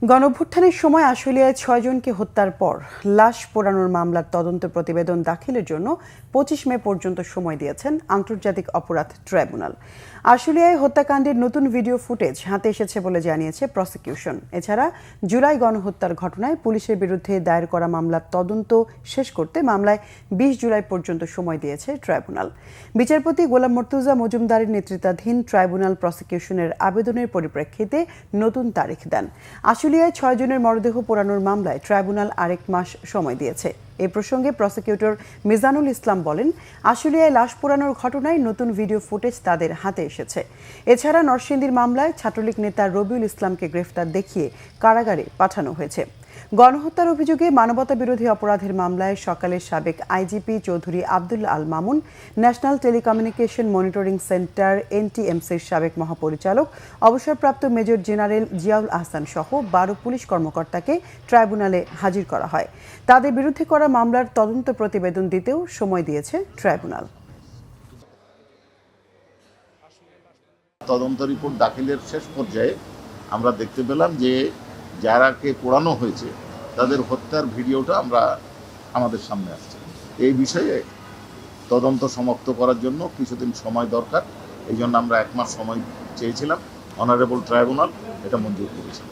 গণঅভ্যুত্থানের সময় আশুলিয়ায় ৬ জনকে হত্যার পর লাশ পোড়ানোর মামলার তদন্ত প্রতিবেদন দাখিলের জন্য ২৫ মে পর্যন্ত সময় দিয়েছেন আন্তর্জাতিক অপরাধ ট্রাইব্যুনাল। আশুলিয়ায় হত্যাকাণ্ডের নতুন ভিডিও ফুটেজ হাতে এসেছে বলে জানিয়েছে প্রসিকিউশন। এছাড়া জুলাই গণহত্যার ঘটনায় পুলিশের বিরুদ্ধে দায়ের করা মামলার তদন্ত শেষ করতে মামলায় ২০ জুলাই পর্যন্ত সময় দিয়েছে ট্রাইব্যুনাল। বিচারপতি গোলাম মর্তুজা মজুমদারের নেতৃত্বাধীন ট্রাইব্যুনাল প্রসিকিউশনের আবেদনের পরিপ্রেক্ষিতে নতুন তারিখ দেন। আশুলিয়ায় ৬ জনের মরদেহ পোড়ানোর মামলায় ট্রাইব্যুনাল আরেক মাস সময় দিয়েছে। এ প্রসঙ্গে প্রসিকিউটর মিজানুল ইসলাম বলেন, আশুলিয়ায় লাশ পোড়ানোর ঘটনায় নতুন ভিডিও ফুটেজ তাদের হাতে এসেছে। এছাড়া নরসিংদীর মামলায় ছাত্রলীগ নেতা রবিউল ইসলামকে গ্রেফতার দেখিয়ে কারাগারে পাঠানো হয়েছে। গণহত্যার অভিযোগে মানবতা বিরোধী অপরাধের মামলায় সকালে সাবেক IGP Chowdhury Abdullah Al Mamun, national telecommunication monitoring centre এনটিএমসির সাবেক মহাপরিচালক, অবসরপ্রাপ্ত মেজর জেনারেল জিয়াউল আহসান সহ ১২ পুলিশ কর্মকর্তাকে ট্রাইব্যুনালে হাজির করা হয়। তাদের বিরুদ্ধে করা মামলার তদন্ত প্রতিবেদন দিতেও সময় দিয়েছে ট্রাইব্যুনাল। তদন্ত রিপোর্ট দাখিলের শেষ পর্যায়ে আমরা দেখতে পেলাম যে যারাকে পোড়ানো হয়েছে তাদের হত্যার ভিডিওটা আমাদের সামনে আসছে। এই বিষয়ে তদন্ত সমাপ্ত করার জন্য কিছুদিন সময় দরকার, এই জন্য আমরা ১ মাস সময় চেয়েছিলাম। অনারেবল ট্রাইব্যুনাল এটা মঞ্জুর করেছে।